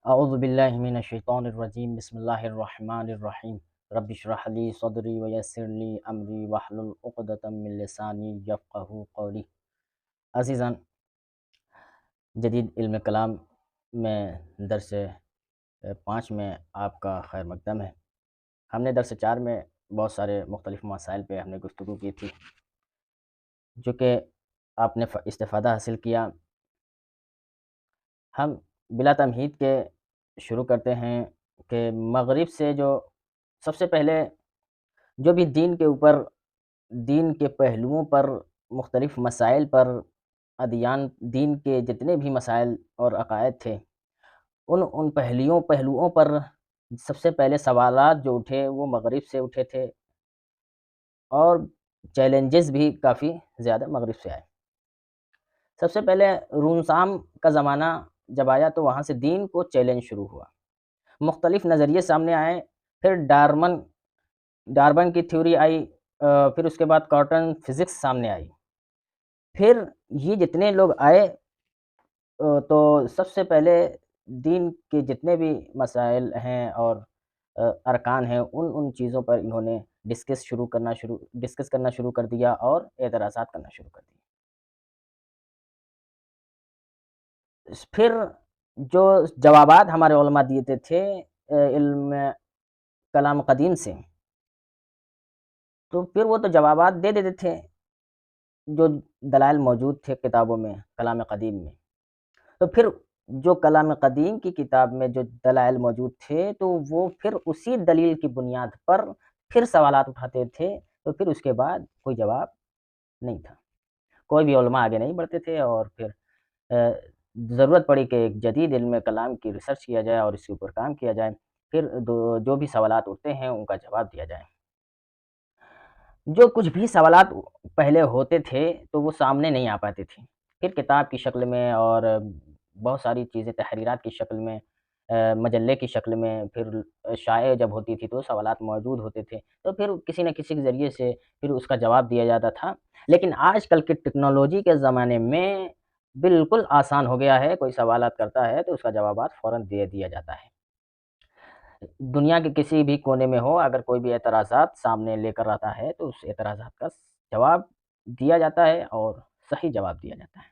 اعوذ باللہ من الشیطان الرجیم بسم اللہ الرحمن الرحیم رب اشرح لی صدری ویسر لی امری واحلل عقدۃ من لسانی یفقہوا قولی۔ عزیزان، جدید علم کلام میں درس 5 میں آپ کا خیر مقدم ہے۔ ہم نے درس 4 میں بہت سارے مختلف مسائل پہ ہم نے گفتگو کی تھی، جو کہ آپ نے استفادہ حاصل کیا۔ ہم بلا تمہید کے شروع کرتے ہیں کہ مغرب سے جو سب سے پہلے جو بھی دین کے اوپر، دین کے پہلوؤں پر، مختلف مسائل پر، ادیان دین کے جتنے بھی مسائل اور عقائد تھے، ان پہلوؤں پر سب سے پہلے سوالات جو اٹھے وہ مغرب سے اٹھے تھے، اور چیلنجز بھی کافی زیادہ مغرب سے آئے۔ سب سے پہلے روم سام کا زمانہ جب آیا تو وہاں سے دین کو چیلنج شروع ہوا، مختلف نظریے سامنے آئے۔ پھر ڈارون کی تھیوری آئی، پھر اس کے بعد کوانٹم فزکس سامنے آئی۔ پھر یہ جتنے لوگ آئے تو سب سے پہلے دین کے جتنے بھی مسائل ہیں اور ارکان ہیں، ان چیزوں پر انہوں نے ڈسکس کرنا شروع کر دیا اور اعتراضات کرنا شروع کر دیا۔ پھر جو جوابات ہمارے علماء دیتے تھے علم کلام قدیم سے، تو پھر وہ تو جوابات دے دیتے تھے جو دلائل موجود تھے کتابوں میں، کلام قدیم میں۔ تو پھر جو کلام قدیم کی کتاب میں جو دلائل موجود تھے تو وہ پھر اسی دلیل کی بنیاد پر پھر سوالات اٹھاتے تھے، تو پھر اس کے بعد کوئی جواب نہیں تھا، کوئی بھی علماء آگے نہیں بڑھتے تھے، اور پھر ضرورت پڑی کہ ایک جدید علم کلام کی ریسرچ کیا جائے اور اس کے اوپر کام کیا جائے، پھر جو بھی سوالات اٹھتے ہیں ان کا جواب دیا جائے۔ جو کچھ بھی سوالات پہلے ہوتے تھے تو وہ سامنے نہیں آ پاتے تھے، پھر کتاب کی شکل میں اور بہت ساری چیزیں تحریرات کی شکل میں، مجلے کی شکل میں، پھر شائع جب ہوتی تھی تو سوالات موجود ہوتے تھے، تو پھر کسی نہ کسی کے ذریعے سے پھر اس کا جواب دیا جاتا تھا۔ لیکن آج کل کے ٹیکنالوجی کے زمانے میں بالکل آسان ہو گیا ہے، کوئی سوالات کرتا ہے تو اس کا جوابات فوراً دے دیا جاتا ہے۔ دنیا کے کسی بھی کونے میں ہو، اگر کوئی بھی اعتراضات سامنے لے کر آتا ہے تو اس اعتراضات کا جواب دیا جاتا ہے اور صحیح جواب دیا جاتا ہے،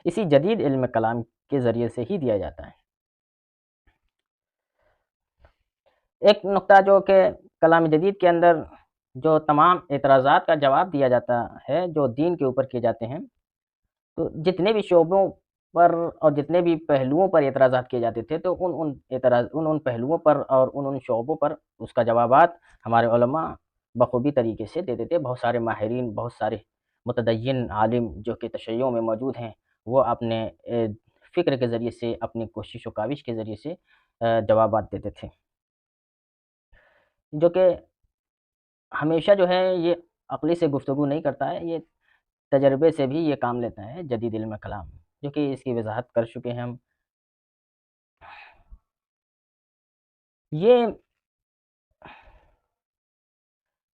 اسی جدید علم کلام کے ذریعے سے ہی دیا جاتا ہے۔ ایک نقطہ جو کہ کلام جدید کے اندر جو تمام اعتراضات کا جواب دیا جاتا ہے جو دین کے اوپر کیے جاتے ہیں، تو جتنے بھی شعبوں پر اور جتنے بھی پہلوؤں پر اعتراضات کیے جاتے تھے، تو ان پہلوؤں پر اور ان شعبوں پر اس کا جوابات ہمارے علماء بخوبی طریقے سے دیتے تھے۔ بہت سارے ماہرین، بہت سارے متدین عالم جو کہ تشیع میں موجود ہیں، وہ اپنے فکر کے ذریعے سے، اپنی کوشش و کاوش کے ذریعے سے جوابات دیتے تھے، جو کہ ہمیشہ جو ہے یہ عقلی سے گفتگو نہیں کرتا ہے، یہ تجربے سے بھی یہ کام لیتا ہے جدید علم کلام، جو کہ اس کی وضاحت کر چکے ہیں ہم۔ یہ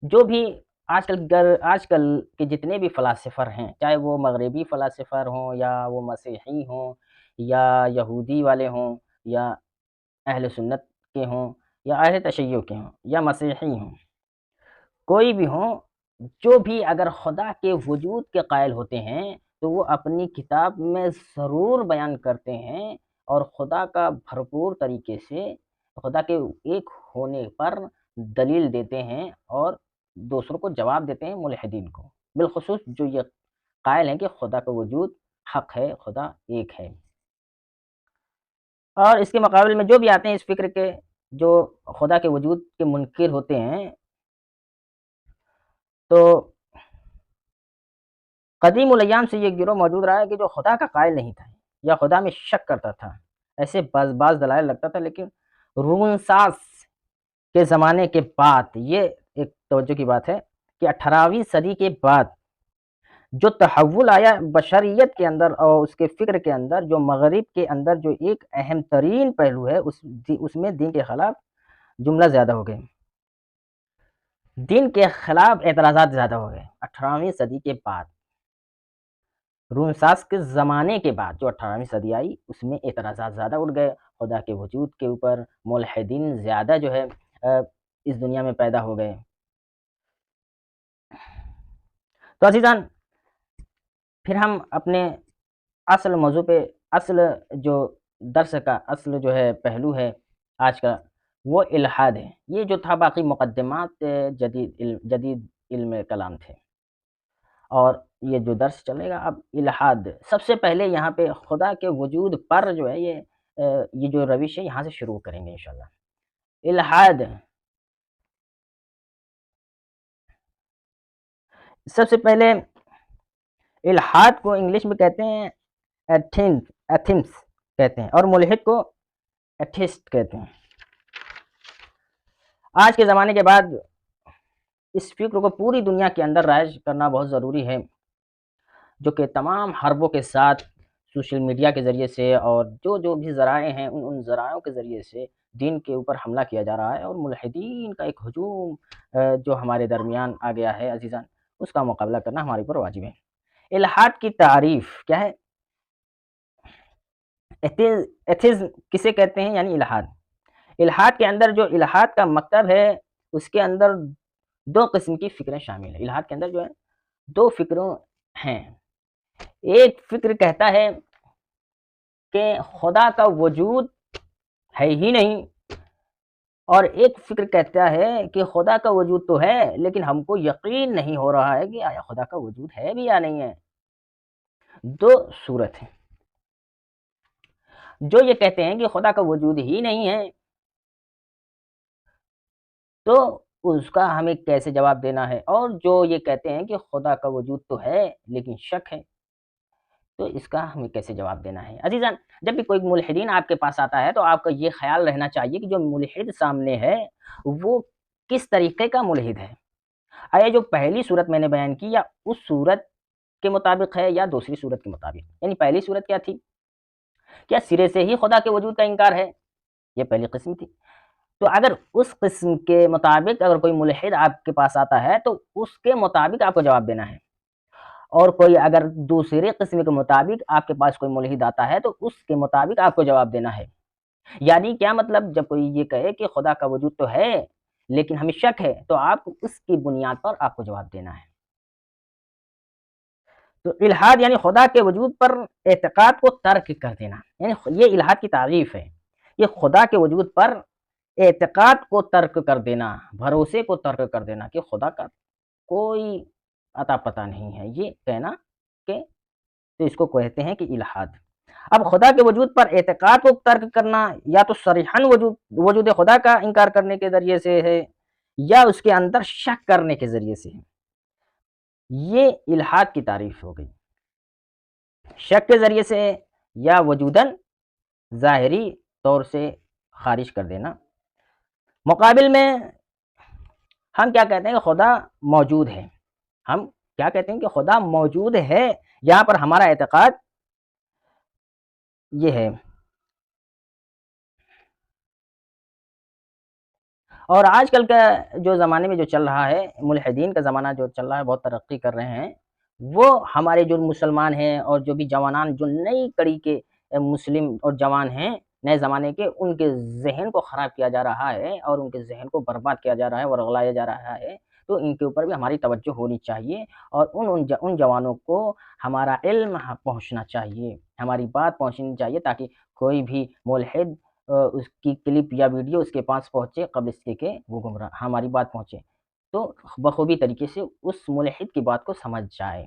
جو بھی آج کل کے جتنے بھی فلاسفر ہیں، چاہے وہ مغربی فلاسفر ہوں یا وہ مسیحی ہوں یا یہودی والے ہوں یا اہل سنت کے ہوں یا اہل تشیع کے ہوں یا مسیحی ہوں، کوئی بھی ہوں، جو بھی اگر خدا کے وجود کے قائل ہوتے ہیں تو وہ اپنی کتاب میں ضرور بیان کرتے ہیں اور خدا کا بھرپور طریقے سے، خدا کے ایک ہونے پر دلیل دیتے ہیں اور دوسروں کو جواب دیتے ہیں، ملحدین کو بالخصوص جو یہ قائل ہیں کہ خدا کا وجود حق ہے، خدا ایک ہے۔ اور اس کے مقابل میں جو بھی آتے ہیں اس فکر کے، جو خدا کے وجود کے منکر ہوتے ہیں، تو قدیم الایام سے یہ گروہ موجود رہا ہے کہ جو خدا کا قائل نہیں تھا یا خدا میں شک کرتا تھا، ایسے بعض دلائل لگتا تھا، لیکن رونساس کے زمانے کے بعد، یہ ایک توجہ کی بات ہے کہ 18ویں صدی کے بعد جو تحول آیا بشریت کے اندر اور اس کے فکر کے اندر، جو مغرب کے اندر جو ایک اہم ترین پہلو ہے، اس میں دین کے خلاف جملہ زیادہ ہو گئے، دین کے خلاف اعتراضات زیادہ ہو گئے 18ویں صدی کے بعد۔ رونساس کے زمانے کے بعد جو 18ویں صدی آئی، اس میں اعتراضات زیادہ اٹھ گئے، خدا کے وجود کے اوپر ملحدین زیادہ جو ہے اس دنیا میں پیدا ہو گئے۔ تو عزیزان، پھر ہم اپنے اصل موضوع پہ، اصل جو درس کا اصل جو ہے پہلو ہے آج کا، وہ الحاد ہے۔ یہ جو تھا باقی مقدمات جدید علم کلام تھے، اور یہ جو درس چلے گا اب الحاد۔ سب سے پہلے یہاں پہ خدا کے وجود پر جو ہے یہ جو روش ہے یہاں سے شروع کریں گے انشاءاللہ۔ الحاد، سب سے پہلے الحاد کو انگلش میں کہتے ہیں ایتھمس کہتے ہیں، اور ملحد کو ایتھسٹ کہتے ہیں۔ آج کے زمانے کے بعد اس فکر کو پوری دنیا کے اندر رائج کرنا بہت ضروری ہے، جو کہ تمام حربوں کے ساتھ سوشل میڈیا کے ذریعے سے اور جو بھی ذرائع ہیں ان ذرائعوں کے ذریعے سے دین کے اوپر حملہ کیا جا رہا ہے، اور ملحدین کا ایک ہجوم جو ہمارے درمیان آ گیا ہے عزیزان، اس کا مقابلہ کرنا ہمارے اوپر واجب ہے۔ الحاد کی تعریف کیا ہے؟ ایتھزم کسے کہتے ہیں؟ یعنی الحاد۔ الحاد کے اندر جو الحاد کا مکتب ہے، اس کے اندر دو قسم کی فکریں شامل ہیں۔ الحاد کے اندر جو ہے دو فکروں ہیں۔ ایک فکر کہتا ہے کہ خدا کا وجود ہے ہی نہیں، اور ایک فکر کہتا ہے کہ خدا کا وجود تو ہے لیکن ہم کو یقین نہیں ہو رہا ہے کہ آیا خدا کا وجود ہے بھی یا نہیں ہے۔ دو صورت ہیں۔ جو یہ کہتے ہیں کہ خدا کا وجود ہی نہیں ہے، تو اس کا ہمیں کیسے جواب دینا ہے؟ اور جو یہ کہتے ہیں کہ خدا کا وجود تو ہے لیکن شک ہے، تو اس کا ہمیں کیسے جواب دینا ہے؟ عزیزان، جب بھی کوئی ملحدین آپ کے پاس آتا ہے تو آپ کا یہ خیال رہنا چاہیے کہ جو ملحد سامنے ہے وہ کس طریقے کا ملحد ہے۔ آیا جو پہلی صورت میں نے بیان کی یا اس صورت کے مطابق ہے یا دوسری صورت کے مطابق؟ یعنی پہلی صورت کیا تھی؟ کیا سرے سے ہی خدا کے وجود کا انکار ہے؟ یہ پہلی قسم تھی۔ تو اگر اس قسم کے مطابق اگر کوئی ملحد آپ کے پاس آتا ہے تو اس کے مطابق آپ کو جواب دینا ہے، اور کوئی اگر دوسرے قسم کے مطابق آپ کے پاس کوئی ملحد آتا ہے تو اس کے مطابق آپ کو جواب دینا ہے۔ یعنی کیا مطلب؟ جب کوئی یہ کہے کہ خدا کا وجود تو ہے لیکن ہمیں شک ہے، تو آپ اس کی بنیاد پر آپ کو جواب دینا ہے۔ تو الحاد یعنی خدا کے وجود پر اعتقاد کو ترک کر دینا، یعنی یہ الحاد کی تعریف ہے۔ یہ خدا کے وجود پر اعتقاد کو ترک کر دینا، بھروسے کو ترک کر دینا کہ خدا کا کوئی عطا پتہ نہیں ہے، یہ کہنا کہ تو اس کو کہتے ہیں کہ الحاد۔ اب خدا کے وجود پر اعتقاد کو ترک کرنا یا تو صریحاً وجود خدا کا انکار کرنے کے ذریعے سے ہے یا اس کے اندر شک کرنے کے ذریعے سے ہے۔ یہ الحاد کی تعریف ہو گئی، شک کے ذریعے سے یا وجوداً ظاہری طور سے خارج کر دینا۔ مقابل میں ہم کیا کہتے ہیں کہ خدا موجود ہے، ہم کیا کہتے ہیں کہ خدا موجود ہے، یہاں پر ہمارا اعتقاد یہ ہے۔ اور آج کل کا جو زمانے میں جو چل رہا ہے، ملحدین کا زمانہ جو چل رہا ہے، بہت ترقی کر رہے ہیں، وہ ہمارے جو مسلمان ہیں اور جو بھی جوانان جو نئی کڑی کے مسلم اور جوان ہیں نئے زمانے کے، ان کے ذہن کو خراب کیا جا رہا ہے اور ان کے ذہن کو برباد کیا جا رہا ہے، ورغلایا جا رہا ہے۔ تو ان کے اوپر بھی ہماری توجہ ہونی چاہیے، اور ان جوانوں کو ہمارا علم پہنچنا چاہیے، ہماری بات پہنچنی چاہیے، تاکہ کوئی بھی ملحد اس کی کلپ یا ویڈیو اس کے پاس پہنچے قبل اس کے کہ وہ گمراہ ہماری بات پہنچے تو بخوبی طریقے سے اس ملحد کی بات کو سمجھ جائے۔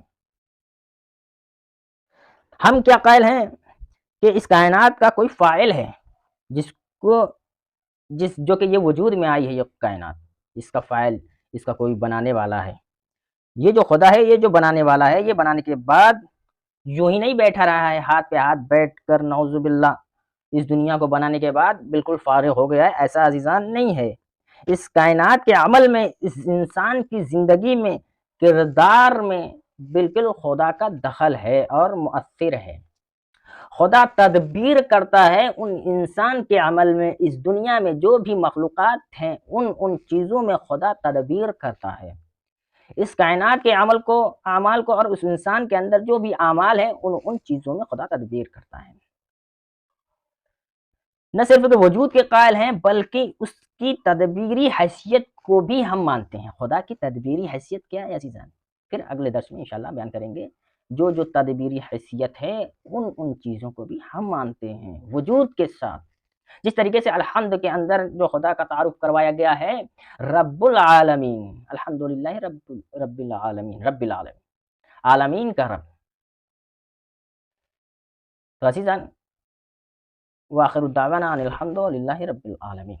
ہم کیا قائل ہیں کہ اس کائنات کا کوئی فاعل ہے، جو کہ یہ وجود میں آئی ہے، یہ کائنات، اس کا فاعل، اس کا کوئی بنانے والا ہے۔ یہ جو خدا ہے، یہ جو بنانے والا ہے، یہ بنانے کے بعد یوں ہی نہیں بیٹھا رہا ہے ہاتھ پہ ہاتھ بیٹھ کر، نعوذ باللہ، اس دنیا کو بنانے کے بعد بالکل فارغ ہو گیا ہے، ایسا عزیزان نہیں ہے۔ اس کائنات کے عمل میں، اس انسان کی زندگی میں، کردار میں بالکل خدا کا دخل ہے اور مؤثر ہے۔ خدا تدبیر کرتا ہے ان انسان کے عمل میں، اس دنیا میں جو بھی مخلوقات ہیں ان چیزوں میں خدا تدبیر کرتا ہے۔ اس کائنات کے اعمال کو اور اس انسان کے اندر جو بھی اعمال ہیں ان چیزوں میں خدا تدبیر کرتا ہے۔ نہ صرف کہ وجود کے قائل ہیں بلکہ اس کی تدبیری حیثیت کو بھی ہم مانتے ہیں. خدا کی تدبیری حیثیت کیا ہے عزیزان؟ پھر اگلے درس میں انشاءاللہ بیان کریں گے. جو تدبیری حیثیت ہے ان چیزوں کو بھی ہم مانتے ہیں وجود کے ساتھ. جس طریقے سے الحمد کے اندر جو خدا کا تعارف کروایا گیا ہے رب العالمین، الحمدللہ رب العالمین عالمین کا رب. تو عزیزان وآخر الدعوانا ان الحمدللہ رب العالمین.